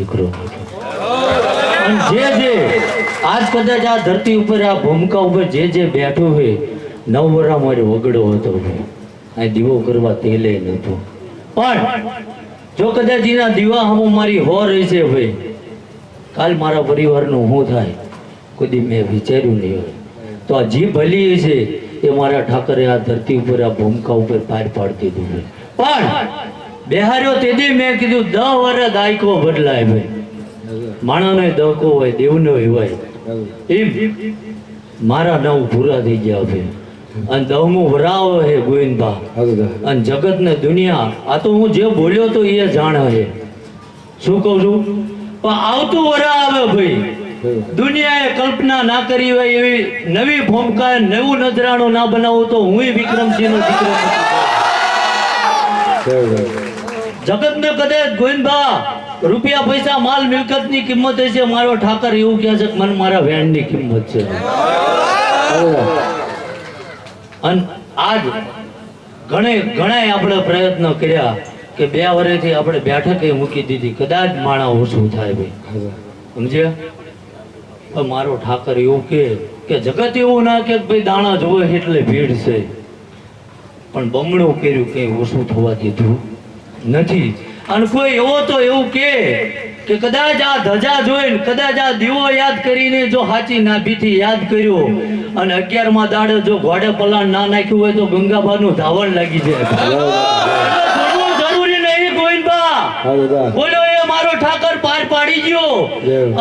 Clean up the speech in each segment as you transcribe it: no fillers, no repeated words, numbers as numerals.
દીકરો નથી. અને જે આજ કદાચ આ ધરતી ઉપર આ ભૂમિકા ઉપર જે બેઠું હોય, 9 વર્ષ મારે વગડો હતો ભાઈ, આ દીવો કરવા તેલે નહોતો. પણ જો કદાચ એના દીવા હમો મારી હો રહી છે ભાઈ, કાલ મારા પરિવારનું શું થાય કદી મેં વિચાર્યું નહીં હોય. તો આ જી ભલી છે એ મારા ઠાકરે આ ધરતી ઉપર આ ભૂમિકા ઉપર પાર પાડતી દીધું. પણ બેહાર્યો તેથી મેં કીધું 10 વર્ષ દાયકો બદલાય ભાઈ, માણસનો દહકો હોય દેવનો હોય એમ મારા 9 પૂરા થઈ ગયા ભાઈ. અને 10મું વરાવ હે ગોવિંદબા. અને જગત ને દુનિયા આ તો હું જે બોલ્યો તો એ જાણે હે. શું કહું છું? પણ આવતું વરા આવે ભાઈ, દુનિયાએ કલ્પના ના કરી હોય એવી નવી ભૂમિકા નવું નજરાણું ના બનાવું તો હું વિક્રમસિંહનો દીકરો. જગત ને કદાચ ગોવિંદબા રૂપિયા પૈસા માલ મિલકત ની કિંમત છે, મારો ઠાકર એવું કહે છે કે મને મારા વેણ ની કિંમત છે. અને આજ ઘણા આપણે પ્રયત્ન કર્યા કે 2 વર્ષથી આપણે બેઠકે મૂકી દીધી, કદાચ માણા ઓછું થાય ભાઈ, સમજ્યા? મારો ઠાકર એવું કે જગત એવું ના કે ભાઈ દાણા જોવે એટલે ભીડ છે, પણ બમણું કર્યું કઈ ઓછું થવા દીધું નથી. અને કોઈ એવો તો એવું કે કદાચ આ ધજા જોઈને, કદાચ આ દીવો યાદ કરીને જો હાચી નાભીથી યાદ કર્યો અને 11મા દાડે જો ઘોડે પલાણ ના નાખ્યું હોય તો ગંગાબાનું ધાવણ લાગી જાય. જરૂરી નહીં ગોવિંદબા, બોલો એ મારો ઠાકર પાર પાડી ગયો.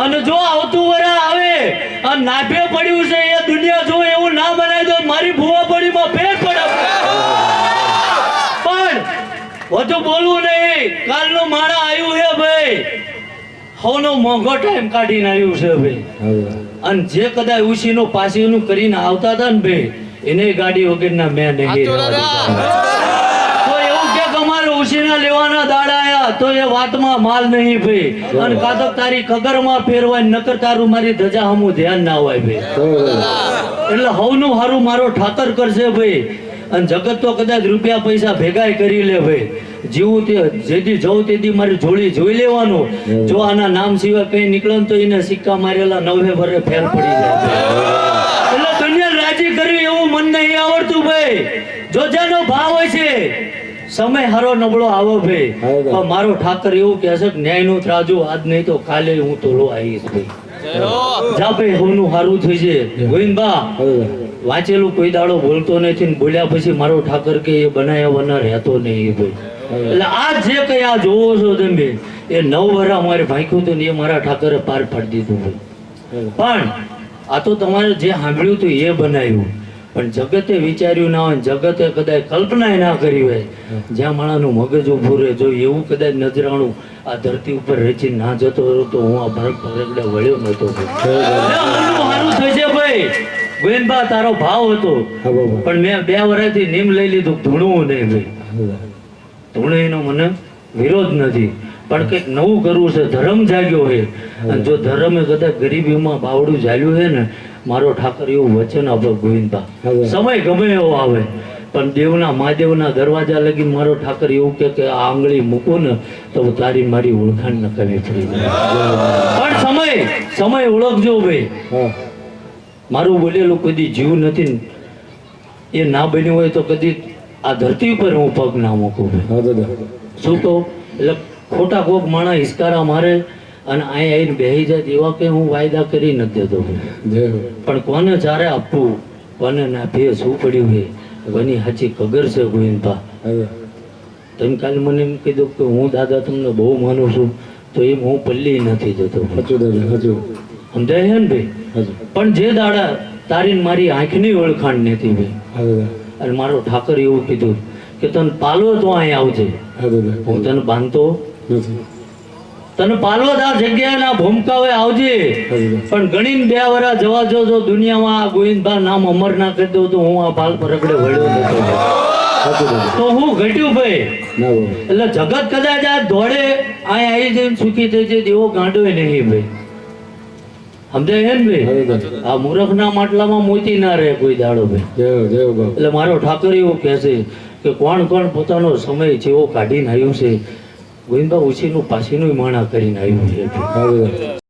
અને જો આવતું વરા આવે અને નાભે પડ્યું છે એ દુનિયા જો એવું ના બનાવી દો મારી ભૂવા પડીમાં ફેર પડે. પણ વધુ બોલવું નહીં, કાલનું માણા આવ્યું છે ભાઈ, હવનો મોંઘો ટાઈમ કાઢીને આવ્યું છે ભાઈ. અને જે કદાચ ઉશીનું પાસીનું કરીને આવતા હતા ને ભાઈ, એને ગાડી વગરના મેં નહીં. તો એવું કે અમારે ઉશીના લેવાના દાડા આયા તો એ વાતમાં માલ નહીં ભાઈ. અને કાદક તારી કગરમાં ફેરવાય નકર તારું મારી ધજા હમું ધ્યાન ના હોય ભાઈ. એટલે હવનું હારું મારો ઠાકર કરશે ભાઈ. અને જગત તો કદાચ રૂપિયા પૈસા ભેગાય કરી લે ભાઈ, જીવું તે જેથી જવું તેથી મારી જોડી જોઈ લેવાનું. જો આના નામ સિવાય કઈ નીકળે તો એને સિક્કા મારેલા 9 વર્ષે ફેર પડી જાય. એટલે દુનિયા રાજી કરવી એવું મન નહીં આવડતું ભાઈ. જો જેનો ભાવ હોય છે સમય હારો નબળો આવો ભાઈ, પણ મારો ઠાકર એવું કહે છે કે ન્યાય નું ત્રાજુ આજ નહીં તો કાલે હું તોલો આવીશ ભાઈ. જા ભાઈ હોનું હારું થઈ છે ગોવિંદબા. વાંચેલું કોઈ દાડો બોલતો નથી ને બોલ્યા પછી મારો ઠાકર કે એ બનાયા વના રહેતો નહીં ભાઈ. એટલે આ જે કઈ આ જોવો છો તમે એ 9 વર્ષ અમારે ભાંખ્યું હતું ને એ મારા ઠાકરે પાર પાડી દીધું ભાઈ. પણ આ તો તમારે જે સાંભળ્યું હતું એ બનાવ્યું, પણ જગતે વિચાર્યું ના હોય, જગતે કદાચ કલ્પના ના કરી હોય. જ્યાં માણાનું મગજ ઉભું રહે, જો એવું કદાચ નજરાણું આ ધરતી ઉપર રચી ના જતો તો હું આ ભરગડે વળ્યો નતો. સારું થશે ભાઈ ગોવિંદબા, તારો ભાવ હતો પણ મેં 2 વર્ષથી નિયમ લઈ લીધું ધૂણવું નહીં ભાઈ. ધૂણેનો મને વિરોધ નથી, પણ કંઈક નવું કરવું છે. ધર્મ જાગ્યો છે અને જો ધર્મે કદાચ ગરીબીમાં બાવડું જાલ્યું છે ને, મારો ઠાકર એવું વચન આપે ગોવિંદબા, સમય ગમે એવો આવે પણ દેવના મહાદેવના દરવાજા લગી મારો ઠાકર એવું કે આ આંગળી મૂકું ને તો તારી મારી ઓળખાણ ન કરવી પડી જાય. પણ સમય ઓળખજો ભાઈ. મારું બોલેલું કદી જીવ નથી ને એ ના બન્યું હોય તો કદી આ ધરતી ઉપર હું પગ ના મૂકું. શું કહું? એટલે ખોટા કોક માણા હિસકારા મારે અને અહીં આવીને બેસી જાય એવા કઈ હું વાયદા કરી નથી દેતો. પણ કોને ચારે આપવું, કોને ના ભે શું પડ્યું છે કોની સાચી ખબર છે ગોવિંદબા. તમે કાલે મને એમ કીધું કે હું દાદા તમને બહુ માનું છું, તો એમ હું પલ્લી નથી જતો. સમજાય છે ને ભાઈ? પણ જે દાડા તારી મારી આંખની ઓળખાણ નથી ભાઈ. અને મારો ઠાકર એવું કીધું કે તને પાલો તો અહીં આવજે, હું તને બાંધતો નથી. તને પાલો આ જગ્યાના ભૂમકા હોય આવજે, પણ ગણીને 2 વર્ષ જવા જો દુનિયામાં આ ગોવિંદબા નામ અમર ના કરી દઉં તો હું આ પાલ પરગડે વળ્યો નતો તો હું ઘટ્યું ભાઈ. એટલે જગત કદાચ આ દોડે અહીં આવી જઈને સુખી થઈ જાય એવો ગાંડો નહીં ભાઈ. સમજાય ને ભાઈ? આ મૂર્ખના માટલામાં મોતી ના રહે કોઈ દાડો ભાઈ. એટલે મારો ઠાકર એવું કહે છે કે કોણ પોતાનો સમય જેવો કાઢીને આવ્યું છે ગોવિંદબા ઉછીનું પાછીનું માણા કરીને આવ્યું છે હવે